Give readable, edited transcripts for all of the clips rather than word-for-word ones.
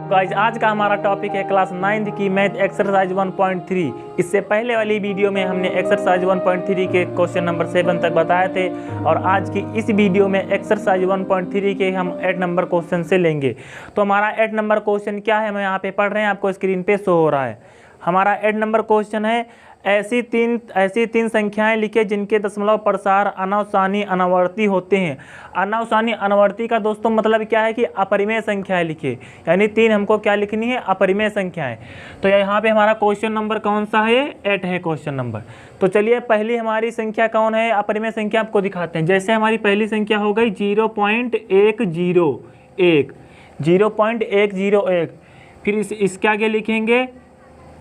Guys आज का हमारा टॉपिक है क्लास 9th की मैथ एक्सरसाइज 1.3। इससे पहले वाली वीडियो में हमने एक्सरसाइज 1.3 के क्वेश्चन नंबर 7 तक बताए थे और आज की इस वीडियो में एक्सरसाइज 1.3 के हम 8 नंबर क्वेश्चन से लेंगे। तो हमारा 8 नंबर क्वेश्चन क्या है, हम यहाँ पे पढ़ रहे हैं, आपको स्क्रीन पे शो हो रहा है। हमारा 8 नंबर क्वेश्चन है ऐसी तीन संख्याएं लिखे जिनके दशमलव प्रसार अनावसानी अनावर्ती होते हैं। अनावसानी अनावर्ती का दोस्तों मतलब क्या है कि अपरिमेय संख्याएं लिखे, यानी तीन हमको क्या लिखनी है, अपरिमेय संख्याएं। तो यहाँ पे हमारा क्वेश्चन नंबर कौन सा है, 8 है क्वेश्चन नंबर। तो चलिए पहली हमारी संख्या कौन है, अपरिमेय संख्या आपको दिखाते हैं। जैसे हमारी पहली संख्या हो गई 0.101, 0.101। फिर इसके आगे लिखेंगे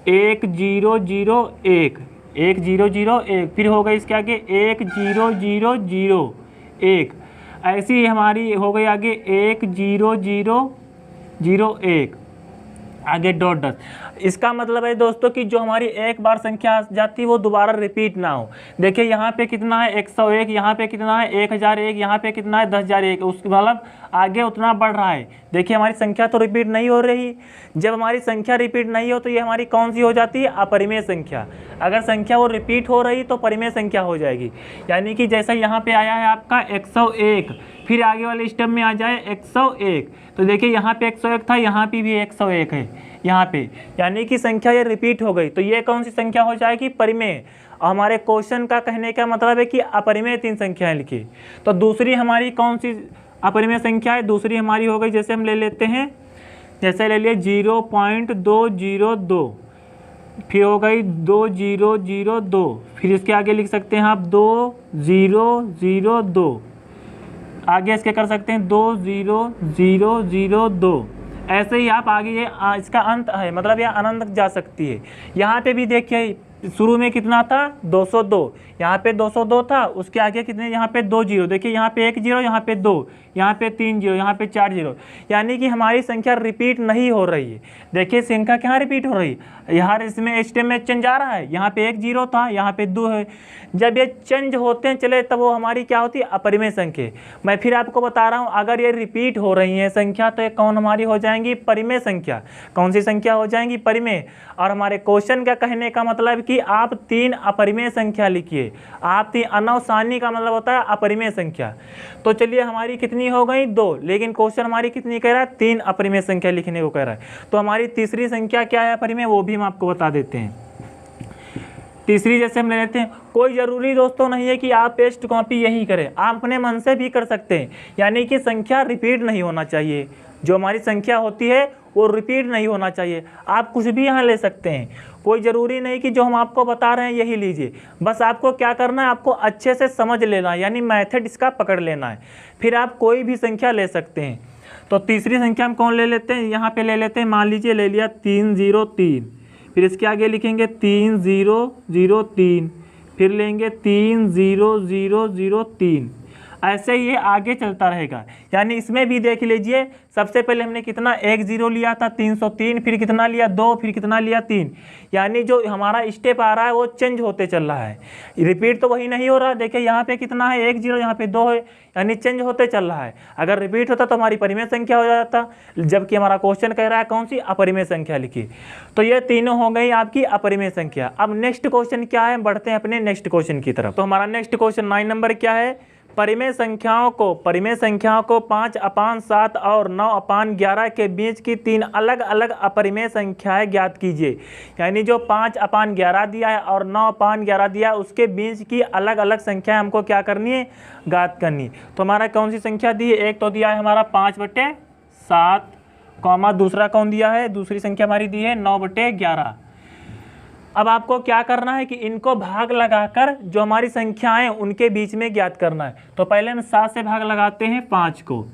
1001, 1001। फिर होगा इसके आगे 1001। ऐसी ही हमारी हो गई आगे 10001, आगे डॉट डॉट। इसका मतलब है दोस्तों कि जो हमारी एक बार संख्या आ जाती है वो दोबारा रिपीट ना हो। देखिए यहाँ पे कितना है 101, यहाँ पे कितना है 1001, यहाँ पे कितना है 10001। उसके मतलब आगे उतना बढ़ रहा है। देखिए हमारी संख्या तो रिपीट नहीं हो रही। जब हमारी संख्या रिपीट नहीं हो तो ये हमारी कौन सी हो जाती है, अपरिमेय संख्या। अगर संख्या वो रिपीट हो रही तो परिमेय संख्या हो जाएगी। यानी कि जैसा यहाँ पे आया है आपका 101, फिर आगे वाले स्टेप में आ जाए 101। तो देखिए यहाँ पे 101 था, यहाँ पे भी 101 है यहाँ पे, यानी कि संख्या ये रिपीट हो गई। तो ये कौन सी संख्या हो जाएगी, परिमेय। और हमारे क्वेश्चन का कहने का मतलब है कि अपरिमेय तीन संख्याएं लिखी। तो दूसरी हमारी कौन सी अपरिमेय संख्या है, दूसरी हमारी हो गई, जैसे हम ले लेते हैं, जैसे ले लिए 0.202, फिर हो गई 2002, फिर इसके आगे लिख सकते हैं आप 2002, आगे इसके कर सकते हैं 20002। ऐसे ही आप आगे ये इसका अंत है, मतलब यह अनंत जा सकती है। यहाँ पे भी देखिए शुरू में कितना था 202, यहाँ पे 202 था, उसके आगे कितने, यहाँ पे 2 जीरो। देखिए यहाँ पे 1 जीरो, यहाँ पे 2, यहाँ पे 3 जीरो, यहाँ पे 4 जीरो। यानी कि हमारी संख्या रिपीट नहीं हो रही है। देखिए संख्या क्या रिपीट हो रही है, यहाँ इसमें स्टेप में चेंज आ रहा है। यहाँ पे 1 जीरो था, यहाँ पे 2 है। जब ये चेंज होते हैं चले तब वो हमारी क्या होती है, अपरिमेय संख्या। मैं फिर आपको बता रहा हूँ, अगर ये रिपीट हो रही है संख्या तो ये कौन हमारी हो जाएंगी, परिमेय संख्या। कौन सी संख्या हो जाएंगी, परिमेय। और हमारे क्वेश्चन का कहने का मतलब कि आप तीन अपरिमेय संख्या लिखिए। आप तीन, अनावसानी का मतलब होता है अपरिमेय संख्या। तो चलिए हमारी कितनी हो गई, 2, लेकिन क्वेश्चन हमारी कितनी कह रहा है, 3 अपरिमेय संख्या लिखने को कह रहा है। तो हमारी तीसरी संख्या क्या है अपरिमेय, वो भी हम आपको बता देते हैं। तीसरी जैसे हम ले लेते हैं, कोई ज़रूरी दोस्तों नहीं है कि आप पेस्ट कॉपी यही करें, आप अपने मन से भी कर सकते हैं। यानी कि संख्या रिपीट नहीं होना चाहिए, जो हमारी संख्या होती है वो रिपीट नहीं होना चाहिए। आप कुछ भी यहाँ ले सकते हैं, कोई ज़रूरी नहीं कि जो हम आपको बता रहे हैं यही लीजिए। बस आपको क्या करना है, आपको अच्छे से समझ लेना है, यानी मैथड इसका पकड़ लेना है, फिर आप कोई भी संख्या ले सकते हैं। तो तीसरी संख्या हम कौन ले लेते हैं, यहाँ पे ले लेते हैं, मान लीजिए ले लिया 303, फिर इसके आगे लिखेंगे 3003, फिर लेंगे 30003। ऐसे ही ये आगे चलता रहेगा। यानी इसमें भी देख लीजिए, सबसे पहले हमने कितना 1 जीरो लिया था 303, फिर कितना लिया 2, फिर कितना लिया 3। यानी जो हमारा स्टेप आ रहा है वो चेंज होते चल रहा है, रिपीट तो वही नहीं हो रहा। देखिए यहाँ पे कितना है 1 जीरो, यहाँ पे 2 है, यानी चेंज होते चल रहा है। अगर रिपीट होता तो हमारी परिमेय संख्या हो जाता, जबकि हमारा क्वेश्चन कह रहा है कौन सी, अपरिमेय संख्या लिखिए। तो ये तीनों हो गई आपकी अपरिमेय संख्या। अब नेक्स्ट क्वेश्चन क्या है, बढ़ते हैं अपने नेक्स्ट क्वेश्चन की तरफ। तो हमारा नेक्स्ट क्वेश्चन 9 नंबर क्या है, परिमेय संख्याओं को 5/7 और 9/11 के बीच की 3 अलग अलग अपरिमेय संख्याएं ज्ञात कीजिए। यानी जो 5/11 दिया है और 9/11 दिया है उसके बीच की अलग अलग संख्या हमको क्या करनी है, ज्ञात करनी। तो हमारा कौन सी संख्या दी है, एक तो दिया है हमारा 5/7, कॉमा दूसरा कौन दिया है, दूसरी संख्या हमारी दी है 9/11। अब आपको क्या करना है कि इनको भाग लगाकर जो हमारी संख्याएं उनके बीच में ज्ञात करना है। तो पहले हम 7 से भाग लगाते हैं 5 को।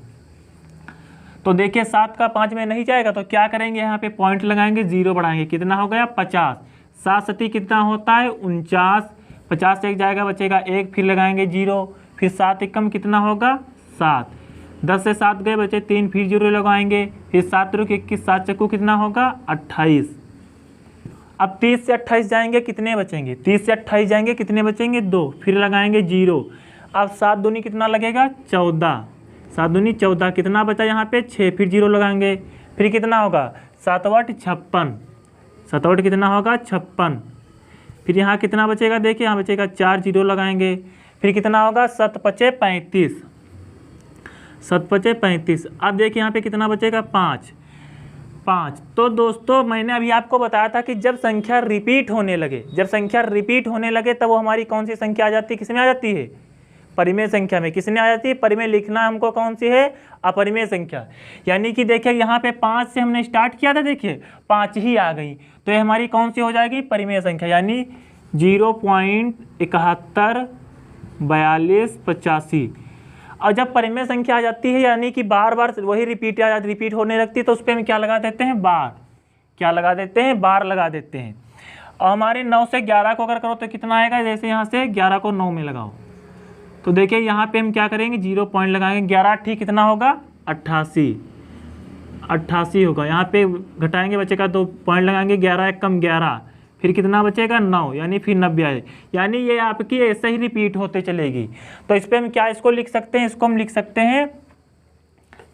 तो देखिए 7 का 5 में नहीं जाएगा तो क्या करेंगे, यहाँ पे पॉइंट लगाएंगे, 0 बढ़ाएंगे, कितना हो गया 50। 7 सती कितना होता है 49, 50 से एक जाएगा बचेगा 1, फिर लगाएंगे 0, फिर 7 एकम कितना होगा 7, 10 से 7 गए बचे 3, फिर 0 लगाएंगे, फिर 7 रुक 21, 7 चक्कू कितना होगा 28। अब 30 से 28 जाएंगे कितने बचेंगे, 30 से 28 जाएंगे कितने बचेंगे 2, फिर लगाएंगे 0। अब 7 दूनी कितना लगेगा 14, 7 दूनी 14, कितना बचा यहाँ पे 6, फिर 0 लगाएंगे, फिर कितना होगा 7 × 56, 7 कितना होगा 56। फिर यहाँ कितना बचेगा, देखिए यहाँ बचेगा 4 जीरो लगाएंगे, फिर कितना होगा 7 × 5 = 35, 7 × 5 = 35। अब देखिए यहाँ पे कितना बचेगा 5। तो दोस्तों मैंने अभी आपको बताया था कि जब संख्या रिपीट होने लगे, जब संख्या रिपीट होने लगे तब वो हमारी कौन सी संख्या आ जाती है, किसमें आ जाती है, परिमेय संख्या में। किसने आ जाती है, परिमेय। लिखना हमको कौन सी है, अपरिमेय संख्या। यानी कि देखिए यहाँ पे 5 से हमने स्टार्ट किया था, देखिए 5 ही आ गई, तो ये हमारी कौन सी हो जाएगी, परिमेय संख्या। यानी 0.71 42 85। और जब परिमेय संख्या आ जाती है यानी कि बार बार वही रिपीट होने लगती है, तो उस पर हम क्या लगा देते हैं, बार। क्या लगा देते हैं, बार लगा देते हैं। और हमारे 9 से 11 को अगर करो तो कितना आएगा, जैसे यहाँ से 11 को 9 में लगाओ तो देखिए यहाँ पे हम क्या करेंगे, 0 पॉइंट लगाएंगे। 11 ठीक कितना होगा 88 होगा। यहाँ पे घटाएंगे बचेगा 2 पॉइंट लगाएंगे, 11 × 11, फिर कितना बचेगा 9, यानी फिर 90 आए। यानी ये आपकी ऐसे ही रिपीट होते चलेगी। तो इस पर हम क्या इसको लिख सकते हैं, इसको हम लिख सकते हैं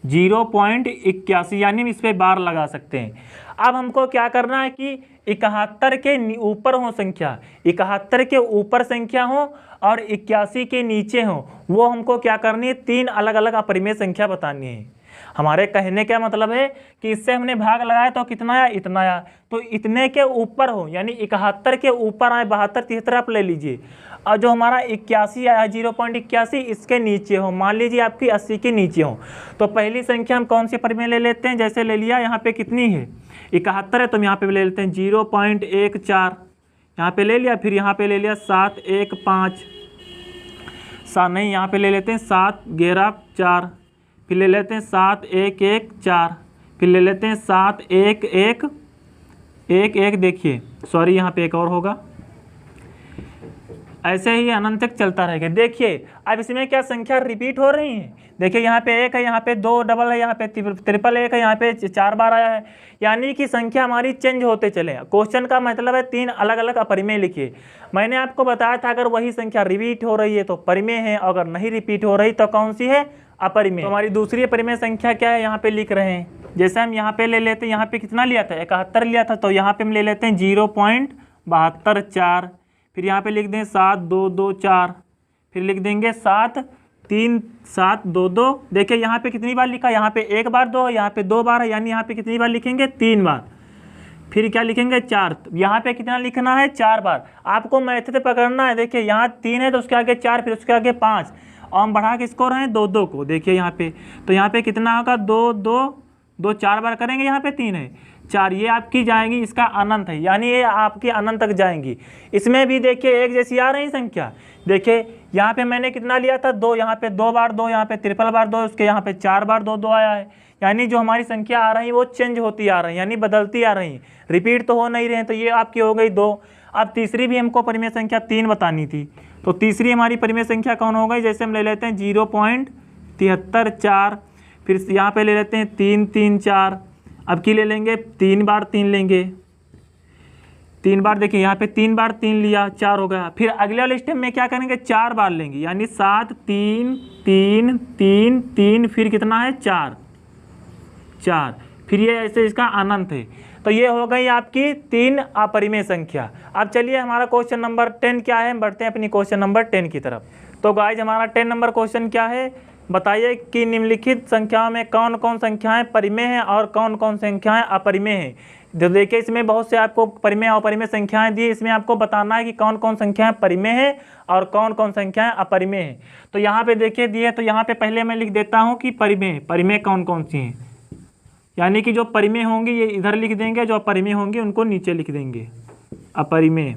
0.81, यानी इस पर बार लगा सकते हैं। अब हमको क्या करना है कि 71 के ऊपर हो संख्या, 71 के ऊपर संख्या हो और 81 के नीचे हो, वो हमको क्या करनी है, 3 अलग अलग अपरिमेय संख्या बतानी है। हमारे कहने का मतलब है कि इससे हमने भाग लगाया तो कितना आया, इतना आया। तो इतने के ऊपर हो, यानी 71 के ऊपर आए, 72 73 आप ले लीजिए। और जो हमारा 81 आया 0.81 इसके नीचे हो, मान लीजिए आपकी 80 के नीचे हो। तो पहली संख्या हम कौन से परिमेय ले लेते हैं, जैसे ले लिया यहाँ पे कितनी है 71 है, तो हम यहाँ पे ले लेते हैं 0.14, यहाँ पे ले लिया। फिर यहाँ पे ले लिया 715, नहीं यहाँ पे ले लेते हैं 7 11 4, फिर ले लेते हैं 7 1 1 4, फिर ले लेते हैं 7 1 1 1 1, देखिए सॉरी यहाँ पे एक और होगा। ऐसे ही अनंत तक चलता रहेगा। देखिए अब इसमें क्या संख्या रिपीट हो रही है, देखिए यहाँ पे 1 है, यहाँ पे 2 डबल है, यहाँ पे ट्रिपल 1 है, यहाँ पे 4 बार आया है। यानी कि संख्या हमारी चेंज होते चले। क्वेश्चन का मतलब है 3 अलग अलग अपरिमेय लिखिए। मैंने आपको बताया था अगर वही संख्या रिपीट हो रही है तो परिमेय है, अगर नहीं रिपीट हो रही तो कौन सी है, अपरिमेय। तो हमारी दूसरी अपरिमेय संख्या क्या है, यहाँ पे लिख रहे हैं। जैसे हम यहाँ पे ले लेते हैं, यहाँ पे कितना लिया था 71 लिया था, तो यहाँ पे हम ले लेते हैं 0.72 फिर यहाँ पे लिख दें 7 2 2 4, फिर लिख देंगे 7 3 7 2 2। देखिए यहाँ पे कितनी बार लिखा, यहाँ पे 1 बार 2 है, यहाँ पे 2 बार है, यानी यहाँ पे कितनी बार लिखेंगे 3 बार। फिर क्या लिखेंगे 4, यहाँ पे कितना लिखना है 4 बार। आपको मैथ से पकड़ना है। देखिए यहाँ 3 है तो उसके आगे 4, फिर उसके आगे 5, और हम बढ़ा के इसको रहे 2 2 को। देखिए यहाँ पे तो यहाँ पे कितना होगा 2 2 2, 4 बार करेंगे, यहाँ पे 3 है 4, ये आपकी जाएंगी, इसका अनंत है, यानी ये आपकी अनंत तक जाएंगी। इसमें भी देखिए एक जैसी आ रही संख्या। देखिए यहाँ पे मैंने कितना लिया था 2, यहाँ पे 2 बार 2, यहाँ पे ट्रिपल बार 2, उसके यहाँ पे 4 बार 2 2 आया है। यानी जो हमारी संख्या आ रही है वो चेंज होती आ रही है, यानी बदलती आ रही है, रिपीट तो हो नहीं रहे। तो ये आपकी हो गई 2। अब तीसरी भी हमको परिमेय संख्या 3 बतानी थी, तो तीसरी हमारी परिमेय संख्या कौन हो गई, जैसे हम ले लेते हैं 0.73 फिर यहाँ पे ले लेते हैं 3 3 4। अब की ले लेंगे 3 बार 3 लेंगे, 3 बार, देखिए यहाँ पे 3 बार 3 लिया, 4 हो गया। फिर अगले वाले स्टेप में क्या करेंगे 4 बार लेंगे, यानी 7 3 3 3 3, फिर कितना है 4 4, फिर ये ऐसे इसका अनंत है। तो ये हो गई आपकी 3 अपरिमेय संख्या। अब चलिए हमारा क्वेश्चन नंबर 10 क्या है, हम बढ़ते हैं अपनी क्वेश्चन नंबर 10 की तरफ। तो गाइज हमारा 10 नंबर क्वेश्चन क्या है, बताइए कि निम्नलिखित संख्याओं में कौन कौन संख्याएं परिमेय हैं और कौन कौन संख्याएं अपरिमेय हैं। तो देखिए इसमें बहुत से आपको परिमेय और अपरिमेय संख्याएं दी, इसमें आपको बताना है कि कौन कौन संख्याएं परिमेय हैं और कौन कौन संख्याएं अपरिमेय हैं। तो यहाँ पे देखिए दिए, तो यहाँ पे पहले मैं लिख देता हूँ कि परिमेय कौन कौन सी हैं, यानी कि जो परिमेय होंगी ये इधर लिख देंगे, जो अपरिमेय होंगी उनको नीचे लिख देंगे, अपरिमेय।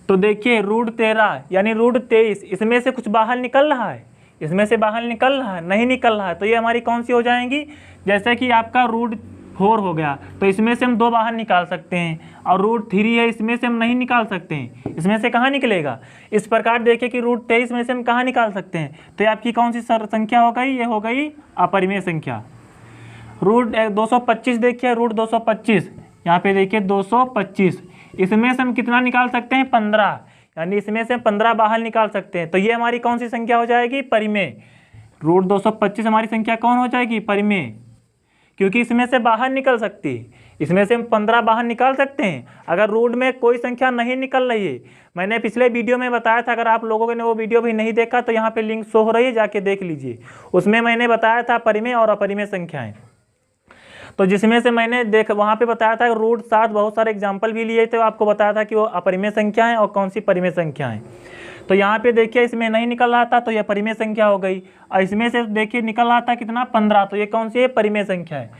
तो देखिए √13 यानी √23, इसमें से कुछ बाहर निकल रहा है, इसमें से बाहर निकल रहा है, नहीं निकल रहा है, तो ये हमारी कौन सी हो जाएंगी, जैसे कि आपका √4 हो गया, तो इसमें से हम 2 बाहर निकाल सकते हैं, और √3 है, इसमें से हम नहीं निकाल सकते हैं, इसमें से कहाँ निकलेगा। इस प्रकार देखिए कि √23 में से हम कहाँ निकाल सकते हैं, तो ये आपकी कौन सी संख्या हो गई, ये हो गई अपरिमेय संख्या। √225 देखिए, √225 यहाँ पे देखिए 225, इसमें से हम कितना निकाल सकते हैं 15, यानी इसमें से 15 बाहर निकाल सकते हैं, तो ये हमारी कौन सी संख्या हो जाएगी, परिमेय। रूट 225 हमारी संख्या कौन हो जाएगी? परिमेय, क्योंकि इसमें से बाहर निकल सकती है। इसमें से हम 15 बाहर निकाल सकते हैं अगर रूट में कोई संख्या नहीं निकल रही है। मैंने पिछले वीडियो में बताया था, अगर आप लोगों ने वो वीडियो भी नहीं देखा तो यहाँ पे लिंक शो हो रही है, जाके देख लीजिए। उसमें मैंने बताया था परिमेय और अपरिमेय संख्याएं। तो जिसमें से मैंने वहाँ पे बताया था रूट 7 बहुत सारे एग्जाम्पल भी लिए थे, आपको बताया था कि वो अपरिमेय संख्या है और कौन सी परिमेय संख्या है। तो यहाँ पे देखिए इसमें नहीं निकल रहा था तो यह परिमेय संख्या हो गई, और इसमें से देखिए निकल रहा था कितना? 15, तो ये कौन सी है? परिमेय संख्या है।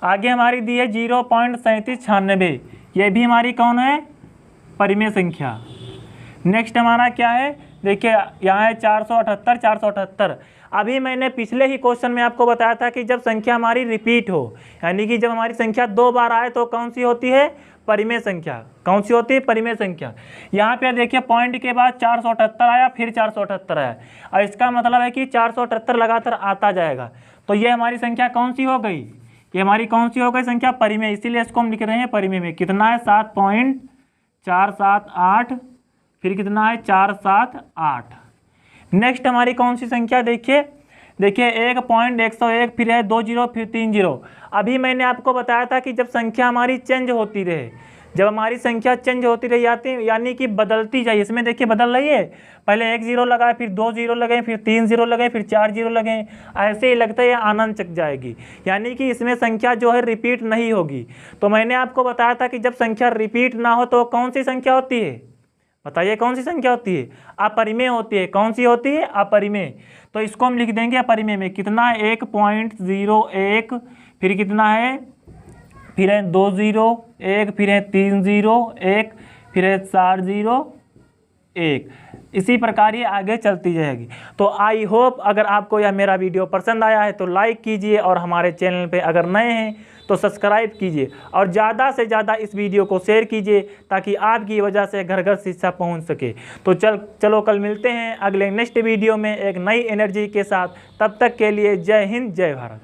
आगे हमारी दी है 0.3796, ये भी हमारी कौन है? परिमेय संख्या। नेक्स्ट हमारा क्या है? देखिए यहाँ है 478। अभी मैंने पिछले ही क्वेश्चन में आपको बताया था कि जब संख्या हमारी रिपीट हो, यानी कि जब हमारी संख्या 2 बार आए तो कौन सी होती है? परिमेय संख्या। कौन सी होती है? परिमेय संख्या। यहाँ पे देखिए पॉइंट के बाद 478 आया, फिर 478 आया, और इसका मतलब है कि 478 लगातार आता जाएगा। तो ये हमारी संख्या कौन सी हो गई? ये हमारी कौन सी हो गई संख्या? परिमेय। इसीलिए इसको हम लिख रहे हैं परिमेय में। कितना है? 7.478, फिर कितना है? 478। नेक्स्ट हमारी कौन सी संख्या? देखिए 1.101, फिर है 20, फिर 30। अभी मैंने आपको बताया था कि जब संख्या हमारी चेंज होती रहे, जब हमारी संख्या चेंज होती रही आती, यानी कि बदलती जाए। इसमें देखिए बदल रही है, पहले 1 0 लगाए, फिर 2 0 लगे, फिर 3 0 लगे, फिर 4 0 लगे, ऐसे ही लगता है ये आनंद चक जाएगी, यानी कि इसमें संख्या जो है रिपीट नहीं होगी। तो मैंने आपको बताया था कि जब संख्या रिपीट ना हो तो कौन सी संख्या होती है? बताइए कौन सी संख्या होती है? अपरिमेय होती है। कौन सी होती है? अपरिमेय। तो इसको हम लिख देंगे अपरिमेय में। कितना है? 1.01, फिर कितना है? फिर है 2 0 1, फिर है 3 0 1, फिर है 4 0 1। इसी प्रकार ये आगे चलती जाएगी। तो आई होप अगर आपको यह मेरा वीडियो पसंद आया है तो लाइक कीजिए, और हमारे चैनल पे अगर नए हैं तो सब्सक्राइब कीजिए, और ज़्यादा से ज़्यादा इस वीडियो को शेयर कीजिए ताकि आपकी वजह से घर घर शिक्षा पहुंच सके। तो चलो कल मिलते हैं अगले नेक्स्ट वीडियो में एक नई एनर्जी के साथ। तब तक के लिए जय हिंद, जय भारत।